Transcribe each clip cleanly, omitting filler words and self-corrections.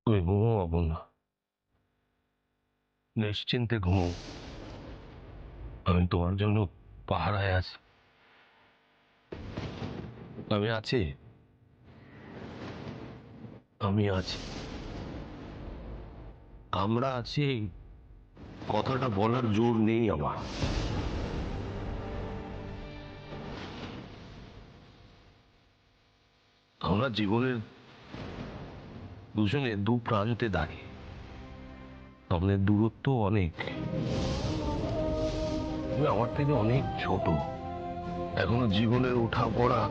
তুমি ঘুমো না, নিশ্চিন্তে ঘুমো। আমি তোমার জন্য পাহারায় আছি। আমি আছি, আমি আছি, আমরা আছি। কথাটা বলার জোর নেই আমার। আমরা জীবনের দুজনে দু প্রান্তে দাঁড়িয়ে, আমাদের দূরত্ব অনেক। তুমি আমার থেকে অনেক ছোট, এখনো জীবনের ওঠা পড়া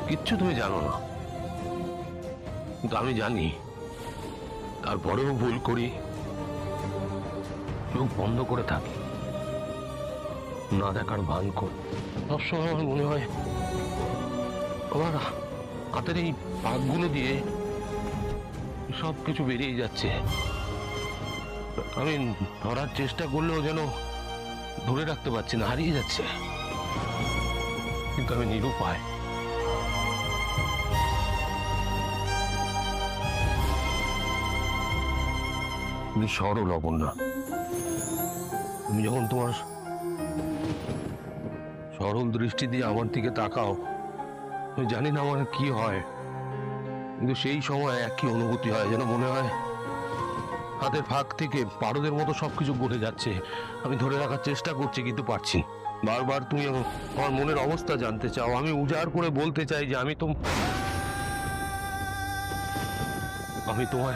কিচ্ছু তুমি জানো না, কিন্তু আমি জানি। তারপরেও ভুল করি, চোখ বন্ধ করে থাকি, না দেখার ভান করি। সবসময় আমার মনে হয় আমার হাতের এই পাকগুলো দিয়ে সব কিছু বেরিয়ে যাচ্ছে। আমি ধরার চেষ্টা করলেও যেন ধরে রাখতে পারছি না, হারিয়ে যাচ্ছে। কিন্তু আমি নিরুপায়। তুমি সরল অবন্যা, তুমি যখন তোমার সরল দৃষ্টি দিয়ে আমার দিকে তাকাও, আমি জানি না আমার কি হয়, কিন্তু সেই সময় একই অনুভূতি হয়, যেন মনে হয় হাতের ফাঁক থেকে পারদের মতো সবকিছু ঘটে যাচ্ছে। আমি ধরে রাখার চেষ্টা করছি, কিন্তু পারছি না। বারবার তুমি আমার মনের অবস্থা জানতে চাও, আমি উজাড় করে বলতে চাই যে আমি তোমার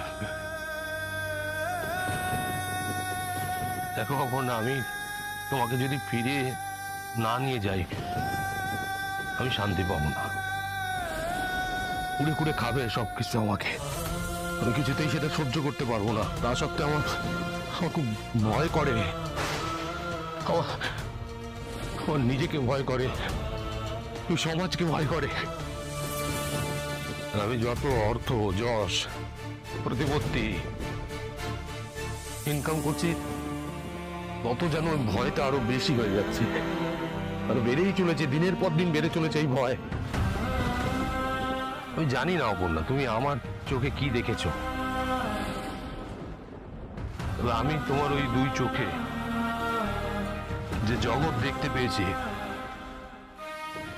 দেখো অপর্ণা, আমি তোমাকে যদি ফিরে না নিয়ে যাই, আমি শান্তি পাবো না। কুড়ে কুড়ে খাবে সবকিছু আমাকে, আমি কিছুতেই সেটা সহ্য করতে পারবো না। তা সত্ত্বেও আমার আমার খুব ভয় করে, আমার আমার নিজেকে ভয় করে, সমাজকে ভয় করে। আর আমি যত অর্থ, যশ, প্রতিপত্তি ইনকাম করছি, তত যেন ওই ভয়টা আরো বেশি হয়ে যাচ্ছে, আরো বেড়েই চলেছে, দিনের পর দিন বেড়ে চলেছে এই ভয়। আমি জানি না অপর্ণা, তুমি আমার চোখে কি দেখেছো। তবে আমি তোমার ওই দুই চোখে যে জগৎ দেখতে পেয়েছি,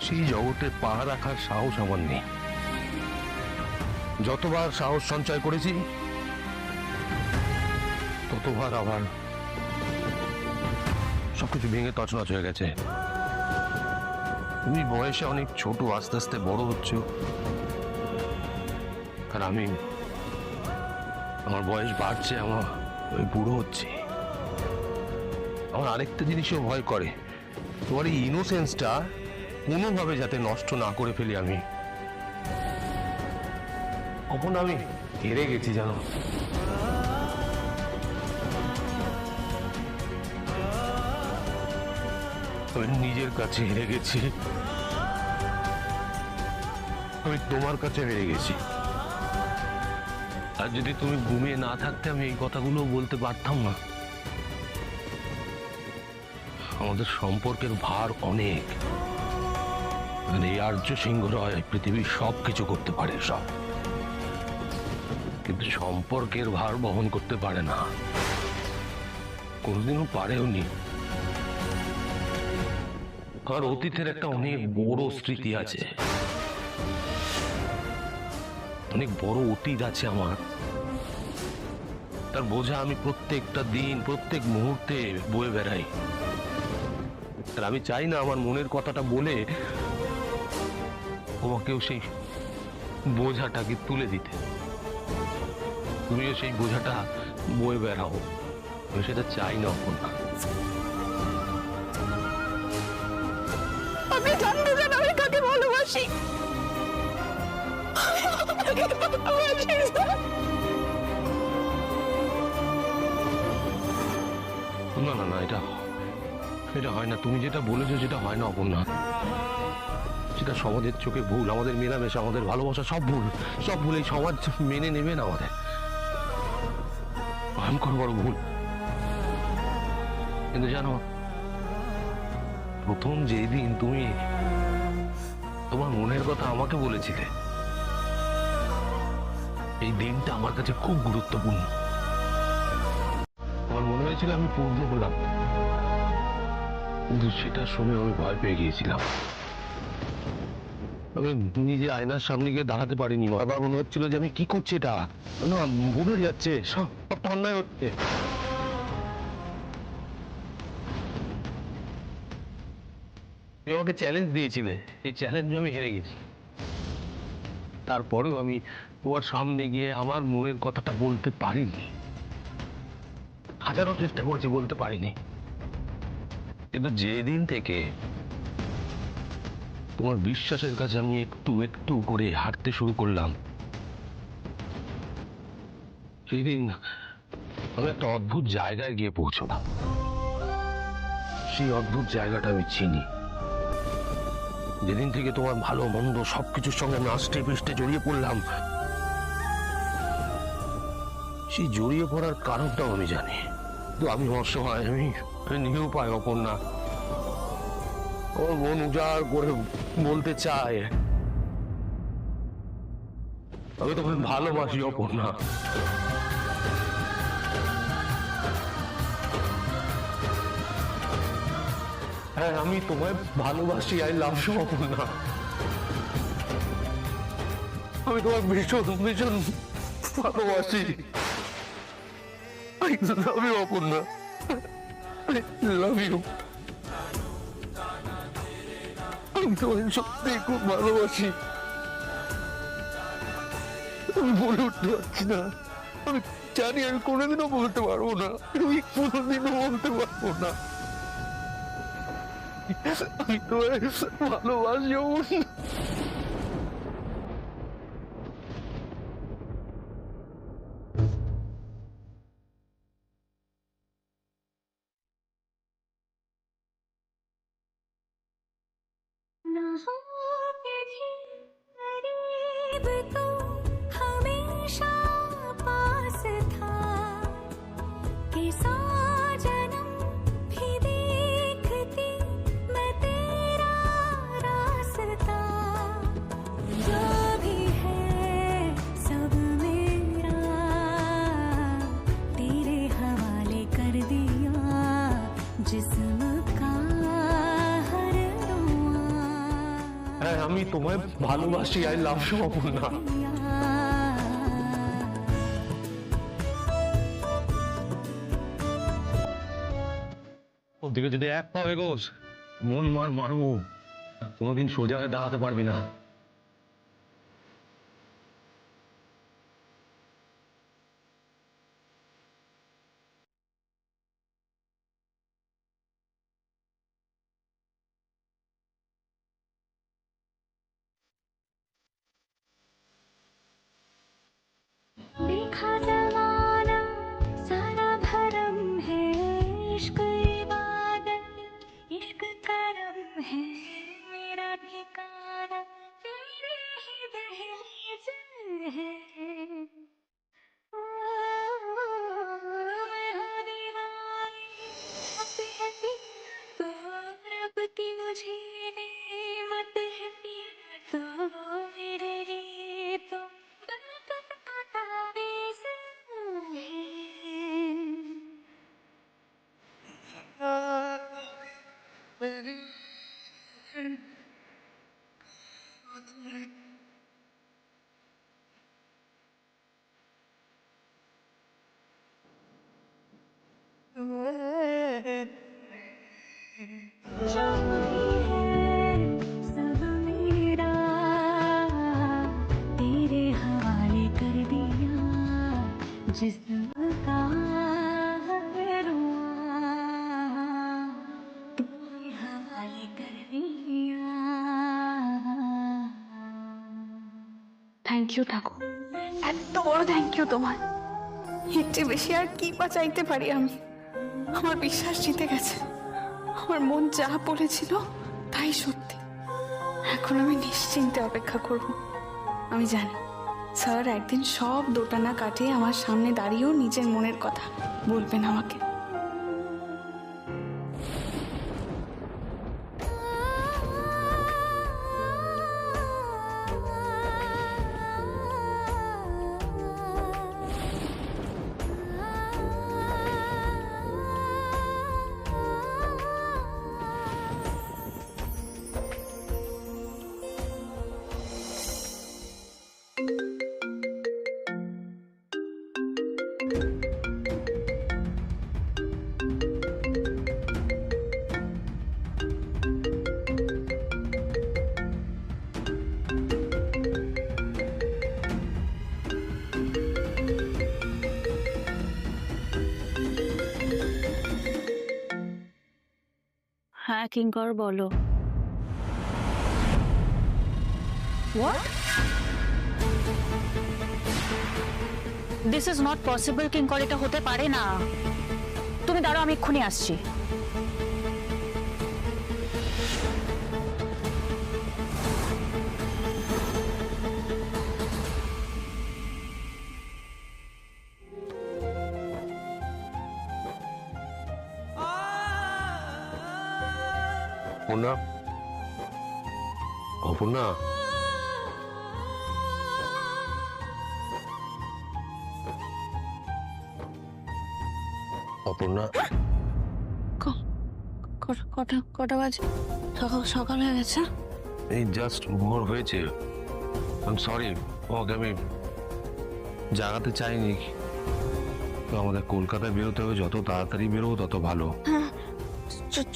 সেই জগতে পা রাখার সাহস আমার নেই। যতবার সাহস সঞ্চয় করেছি, ততবার আবার সবকিছু ভেঙে তছনছ হয়ে গেছে। তুমি বয়সে অনেক ছোট, আস্তে আস্তে বড় হচ্ছ, আর আমার বয়স বাড়ছে, ওই বুড়ো হচ্ছে। আমার আরেকটা জিনিসও ভয় করে, তোমার এই ইনোসেন্সটা কোনোভাবে যাতে নষ্ট না করে ফেলি আমি। কখন আমি হেরে গেছি জানো, আমি নিজের কাছে হেরে গেছি, আমি তোমার কাছে হেরে গেছি। আর যদি তুমি ঘুমিয়ে না থাকতে, আমি এই কথাগুলো বলতে পারতাম না। আমাদের সম্পর্কের ভার অনেক, এই আর্য সিংহ রয় পৃথিবীর সব কিছু করতে পারে, সব, কিন্তু সম্পর্কের ভার বহন করতে পারে না, কোনোদিনও পারেও নি। আর অতীতের একটা অনেক বড় স্মৃতি আছে, অনেক বড় অতীত আছে আমার, তার বোঝা আমি প্রত্যেকটা দিন, প্রত্যেক মুহূর্তে বয়ে বেড়াই। আর আমি চাই না আমার মনের কথাটা বলে তোমাকেও সেই বোঝাটাকে তুলে দিতে, তুমিও সেই বোঝাটা বয়ে বেড়াও, আমি সেটা চাই না। আপনি জানতে চান আমি কাকে ভালোবাসি? না না না, এটা এটা হয় না। তুমি যেটা বলেছো সেটা হয় না অপর্ণা, সেটা সমাজের চোখে ভুল। আমাদের মেলামেশা, আমাদের ভালোবাসা সব ভুল, সব ভুল। এই সমাজ মেনে নেবে না আমাদের, ভয়ঙ্কর বড় ভুল। কিন্তু জানো, প্রথম যেদিন তুমি তোমার মনের কথা আমাকে বলেছিলে, এই দিনটা আমার কাছে খুব গুরুত্বপূর্ণ। আমার মনে হয়েছিল আমি পূর্ণ হলাম, কিন্তু সেটা শুনে আমি ভয় পেয়ে গিয়েছিলাম। আমি নিজে আয়নার সামনে গিয়ে দাঁড়াতে পারিনি। বারবার মনে হচ্ছিল যে আমি কি করছি, এটা না ভুলে যাচ্ছে, সব অন্যায় হচ্ছে। তুমি আমাকে চ্যালেঞ্জ দিয়েছিলে, এই চ্যালেঞ্জে আমি হেরে গেছি। তারপরেও আমি তোমার সামনে গিয়ে আমার মনের কথাটা বলতে পারিনি। হাজারো চেষ্টা করছি, বলতে পারিনি। কিন্তু যেদিন থেকে তোমার বিশ্বাসের কাছে আমি একটু একটু করে হাঁটতে শুরু করলাম, সেই দিন আমি একটা অদ্ভুত জায়গায় গিয়ে পৌঁছলাম। সেই অদ্ভুত জায়গাটা আমি চিনি। যেদিন থেকে তোমার ভালো মন্দ সবকিছুর সঙ্গে আমি আষ্টে পৃষ্ঠে জড়িয়ে পড়লাম, সেই জড়িয়ে পড়ার কারণটাও আমি জানি। তো আমি অসহায়, আমি নিরুপায়, অপর্ণা। আমার মন উজাড় করে বলতে চায়, আমি তোমাকে ভালোবাসি অপর্ণা। হ্যাঁ, আমি তোমায় ভালোবাসি, আই লাভ ইউ অপর্ণা। আমি তোমায় ভীষণ ভীষণ ভালোবাসি। I love you, Aparna. I love you. আমি তোমায় সত্যি খুব ভালোবাসি। আমি বলে উঠতে পারছি না। আমি জানি আমি কোনোদিনও বলতে পারবো না, আমি কোনোদিনও বলতে পারবো না। আমি তোমায় ভালোবাসি অপর্ণা। ना होंगे भी करीब तो हमेशा पास था कि 100 जन्म भी देखती मैं तेरा रास्ता। जो भी है सब मेरा तेरे हवाले कर दिया, जिस्म का हर रोआ হ্যাঁ, আমি তোমায় ভালোবাসি, আই লাভ ইউ অপর্ণা। ওদিকে যদি এক পা এগোস, মন মারবো, কোনোদিন সোজা হয়ে দাঁড়াতে পারবি না। देखा जमाना सारा भरम है, इश्क इबादत इश्क करम है, मेरा ठिकाना तेरे ही दहलीज है। ओ, मैं हूँ दीवानी कहती तो रब की मुझे नेमत है, तो मेरे लिए तो जो भी है सब मेरा तेरे हवाले कर दिया, जिस्म का रोआ तेरे हवाले कर दिया। থ্যাংক ইউ ঠাকুর, এত বড় থ্যাংক ইউ তোমার। এর চেয়ে বেশি আর কি বা চাইতে পারি আমি? আমার বিশ্বাস জিতে গেছে, আমার মন যা বলেছিল তাই সত্যি। এখন আমি নিশ্চিন্তে অপেক্ষা করব। আমি জানি স্যার একদিন সব দোটানা কাটিয়ে আমার সামনে দাঁড়িয়েও নিজের মনের কথা বলবেন আমাকে। হ্যাঁ কিঙ্কর বলো। What? This is not possible, কিঙ্কর, এটা হতে পারে না। তুমি দাঁড়াও, আমি এক্ষুনি আসছি। অপর্ণা, অপর্ণা, অপর্ণা, কটা বাজে? সকাল হয়ে গেছে। এই জাস্ট ভোর হয়েছে। সরি, তোমাকে আমি জাগাতে চাইনি। তো আমাদের কলকাতায় বেরোতে হবে, যত তাড়াতাড়ি বেরোবো তত ভালো।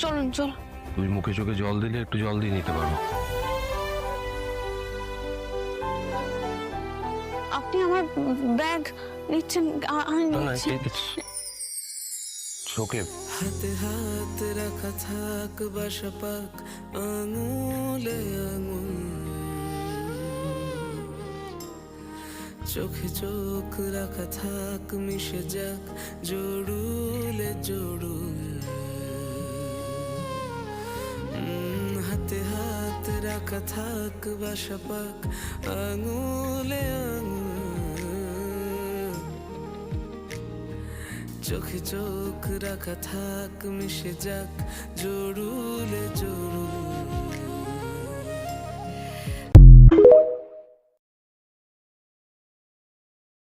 চল। তুই মুখে চোখে জল দিলে একটু জল দিয়ে নিতে পারো। আপনি আমার ব্যাগ নিচ্ছেন? আমি নিচ্ছি। চোখে হাতে হাত রাখা থাক বাসা পাক আঙুলে আঙুল, চোখে চোখ রাখা থাক মিশে যাক জড়ুলে জড়ুল। হাতে হাত রাখা থাক বাসা পাক আঙুলে আঙুল, চোখে চোখ রাখা থাক মিশে যাক জড়ুলে জড়ুল।